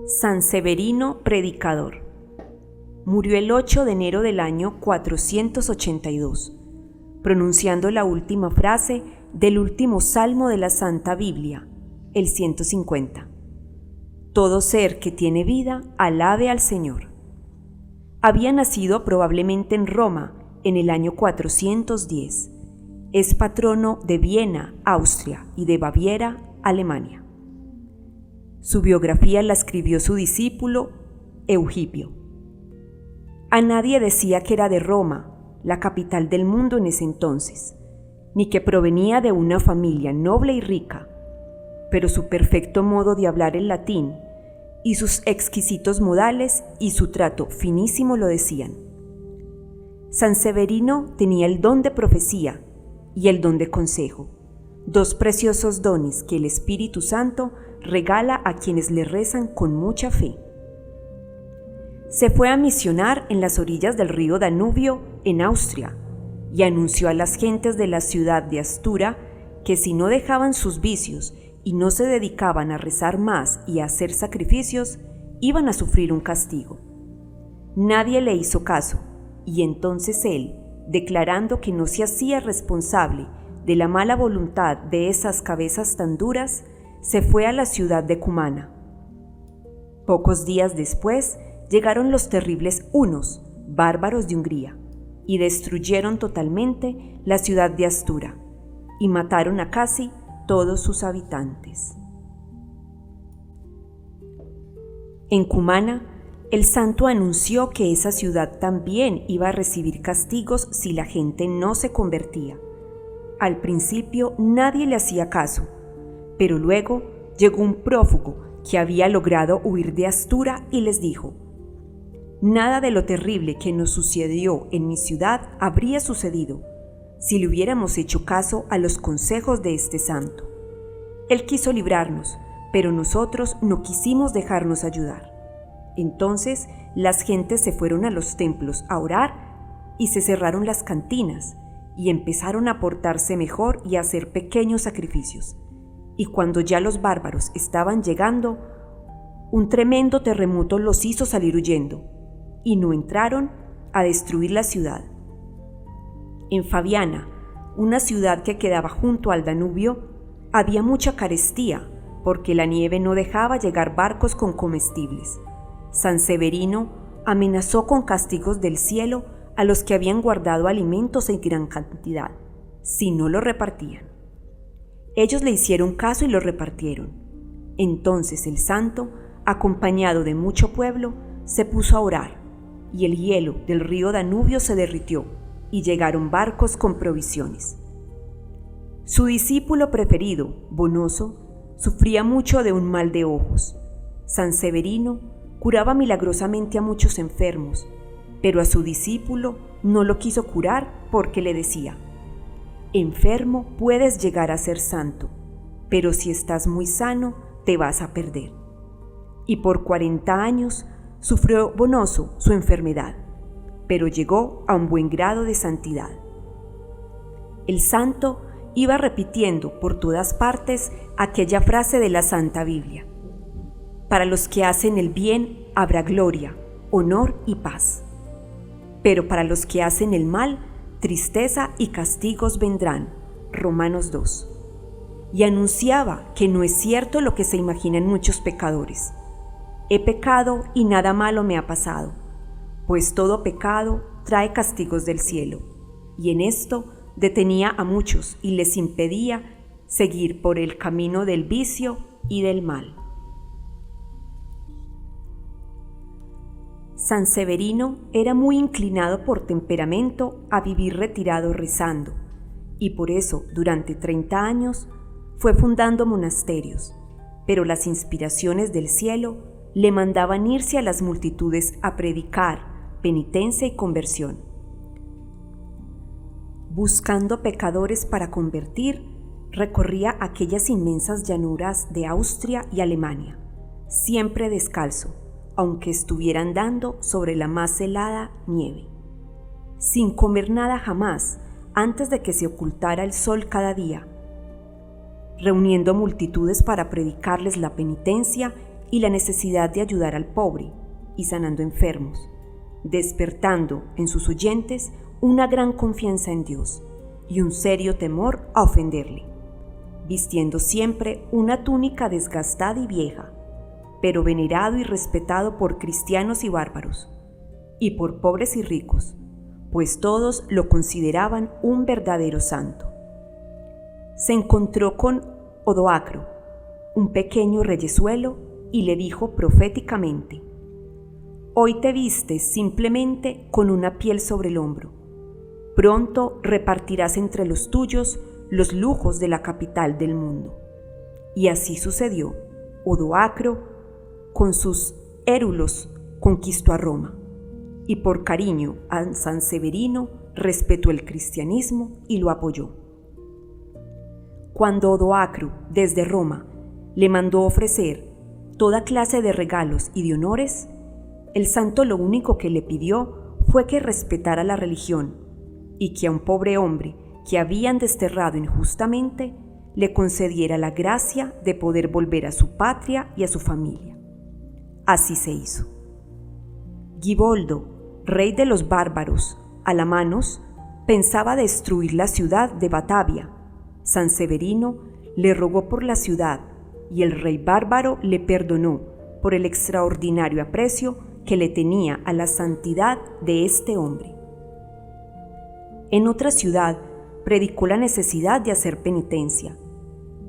San Severino Predicador. Murió el 8 de enero del año 482, pronunciando la última frase del último salmo de la Santa Biblia, el 150. Todo ser que tiene vida, alabe al Señor. Había nacido probablemente en Roma en el año 410. Es patrono de Viena, Austria, y de Baviera, Alemania. Su biografía la escribió su discípulo Eugipio. A nadie decía que era de Roma, la capital del mundo en ese entonces, ni que provenía de una familia noble y rica, pero su perfecto modo de hablar el latín y sus exquisitos modales y su trato finísimo lo decían. San Severino tenía el don de profecía y el don de consejo, dos preciosos dones que el Espíritu Santo regala a quienes le rezan con mucha fe. Se fue a misionar en las orillas del río Danubio, en Austria, y anunció a las gentes de la ciudad de Astura que si no dejaban sus vicios y no se dedicaban a rezar más y a hacer sacrificios, iban a sufrir un castigo. Nadie le hizo caso, y entonces él, declarando que no se hacía responsable de la mala voluntad de esas cabezas tan duras, se fue a la ciudad de Cumana. Pocos días después llegaron los terribles hunos, bárbaros de Hungría, y destruyeron totalmente la ciudad de Astura, y mataron a casi todos sus habitantes. En Cumana, el santo anunció que esa ciudad también iba a recibir castigos si la gente no se convertía. Al principio nadie le hacía caso, pero luego llegó un prófugo que había logrado huir de Astura y les dijo: «Nada de lo terrible que nos sucedió en mi ciudad habría sucedido si le hubiéramos hecho caso a los consejos de este santo. Él quiso librarnos, pero nosotros no quisimos dejarnos ayudar». Entonces las gentes se fueron a los templos a orar y se cerraron las cantinas y empezaron a portarse mejor y a hacer pequeños sacrificios. Y cuando ya los bárbaros estaban llegando, un tremendo terremoto los hizo salir huyendo, y no entraron a destruir la ciudad. En Fabiana, una ciudad que quedaba junto al Danubio, había mucha carestía, porque la nieve no dejaba llegar barcos con comestibles. San Severino amenazó con castigos del cielo a los que habían guardado alimentos en gran cantidad, si no lo repartían. Ellos le hicieron caso y lo repartieron. Entonces el santo, acompañado de mucho pueblo, se puso a orar, y el hielo del río Danubio se derritió, y llegaron barcos con provisiones. Su discípulo preferido, Bonoso, sufría mucho de un mal de ojos. San Severino curaba milagrosamente a muchos enfermos, pero a su discípulo no lo quiso curar porque le decía: «Enfermo puedes llegar a ser santo, pero si estás muy sano te vas a perder». Y por 40 años sufrió Bonoso su enfermedad, pero llegó a un buen grado de santidad. El santo iba repitiendo por todas partes aquella frase de la Santa Biblia: «Para los que hacen el bien habrá gloria, honor y paz. Pero para los que hacen el mal, tristeza y castigos vendrán». Romanos 2. Y anunciaba que no es cierto lo que se imaginan muchos pecadores: «He pecado y nada malo me ha pasado», pues todo pecado trae castigos del cielo. Y en esto detenía a muchos y les impedía seguir por el camino del vicio y del mal. San Severino era muy inclinado por temperamento a vivir retirado rezando, y por eso durante 30 años fue fundando monasterios, pero las inspiraciones del cielo le mandaban irse a las multitudes a predicar penitencia y conversión. Buscando pecadores para convertir, recorría aquellas inmensas llanuras de Austria y Alemania, siempre descalzo, aunque estuviera andando sobre la más helada nieve, sin comer nada jamás antes de que se ocultara el sol cada día, reuniendo multitudes para predicarles la penitencia y la necesidad de ayudar al pobre y sanando enfermos, despertando en sus oyentes una gran confianza en Dios y un serio temor a ofenderle, vistiendo siempre una túnica desgastada y vieja, pero venerado y respetado por cristianos y bárbaros, y por pobres y ricos, pues todos lo consideraban un verdadero santo. Se encontró con Odoacro, un pequeño reyezuelo, y le dijo proféticamente: «Hoy te vistes simplemente con una piel sobre el hombro. Pronto repartirás entre los tuyos los lujos de la capital del mundo». Y así sucedió. Odoacro, con sus érulos, conquistó a Roma, y por cariño a San Severino respetó el cristianismo y lo apoyó. Cuando Odoacro, desde Roma, le mandó ofrecer toda clase de regalos y de honores, el santo lo único que le pidió fue que respetara la religión y que a un pobre hombre que habían desterrado injustamente le concediera la gracia de poder volver a su patria y a su familia. Así se hizo. Giboldo, rey de los bárbaros, alamanos, pensaba destruir la ciudad de Batavia. San Severino le rogó por la ciudad y el rey bárbaro le perdonó por el extraordinario aprecio que le tenía a la santidad de este hombre. En otra ciudad predicó la necesidad de hacer penitencia.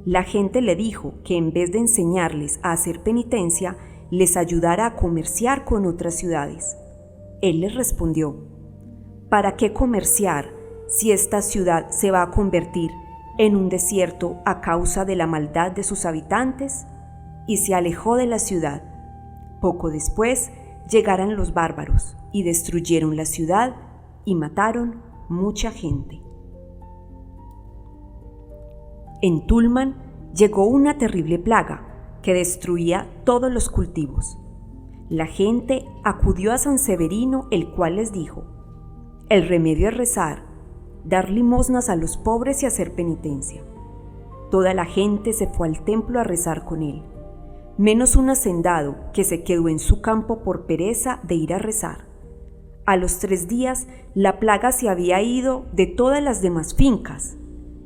La gente le dijo que en vez de enseñarles a hacer penitencia, les ayudara a comerciar con otras ciudades. Él les respondió: ¿para qué comerciar si esta ciudad se va a convertir en un desierto a causa de la maldad de sus habitantes? Y se alejó de la ciudad. Poco después llegaron los bárbaros y destruyeron la ciudad y mataron mucha gente. En Tulman llegó una terrible plaga que destruía todos los cultivos. La gente acudió a San Severino, el cual les dijo: el remedio es rezar, dar limosnas a los pobres y hacer penitencia. Toda la gente se fue al templo a rezar con él, menos un hacendado que se quedó en su campo por pereza de ir a rezar. A los 3 días la plaga se había ido de todas las demás fincas,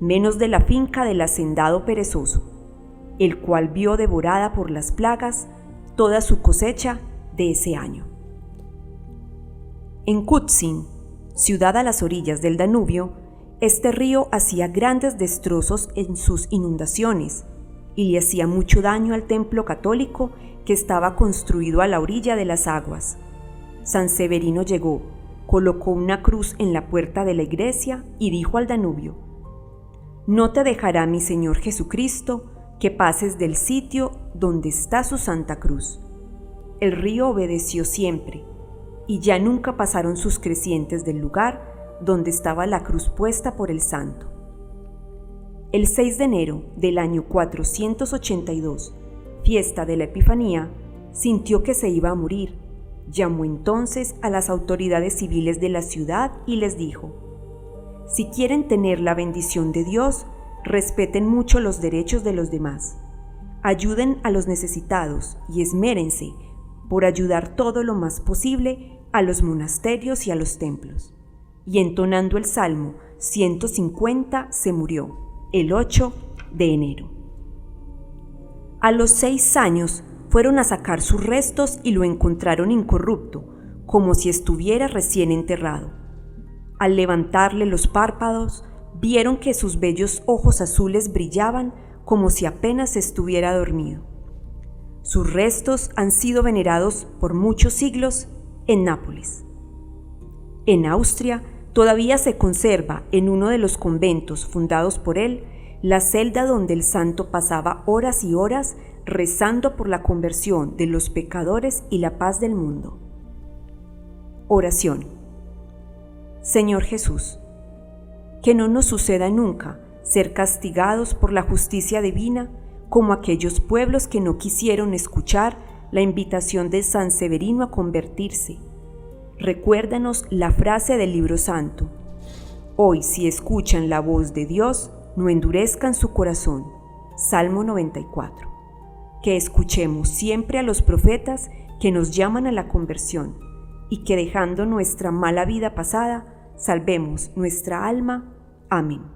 menos de la finca del hacendado perezoso, el cual vio devorada por las plagas toda su cosecha de ese año. En Kutsin, ciudad a las orillas del Danubio, este río hacía grandes destrozos en sus inundaciones y le hacía mucho daño al templo católico que estaba construido a la orilla de las aguas. San Severino llegó, colocó una cruz en la puerta de la iglesia y dijo al Danubio: «No te dejará mi Señor Jesucristo que pases del sitio donde está su Santa Cruz». El río obedeció siempre, y ya nunca pasaron sus crecientes del lugar donde estaba la cruz puesta por el santo. El 6 de enero del año 482, fiesta de la Epifanía, sintió que se iba a morir. Llamó entonces a las autoridades civiles de la ciudad y les dijo: «Si quieren tener la bendición de Dios, respeten mucho los derechos de los demás. Ayuden a los necesitados y esmérense por ayudar todo lo más posible a los monasterios y a los templos». Y entonando el Salmo 150 se murió el 8 de enero. A los 6 años fueron a sacar sus restos y lo encontraron incorrupto, como si estuviera recién enterrado. Al levantarle los párpados, vieron que sus bellos ojos azules brillaban como si apenas estuviera dormido. Sus restos han sido venerados por muchos siglos en Nápoles. En Austria todavía se conserva en uno de los conventos fundados por él la celda donde el santo pasaba horas y horas rezando por la conversión de los pecadores y la paz del mundo. Oración. Señor Jesús, que no nos suceda nunca ser castigados por la justicia divina como aquellos pueblos que no quisieron escuchar la invitación de San Severino a convertirse. Recuérdanos la frase del libro santo: hoy, si escuchan la voz de Dios, no endurezcan su corazón. Salmo 94. que escuchemos siempre a los profetas que nos llaman a la conversión y que dejando nuestra mala vida pasada, salvemos nuestra alma. Amén.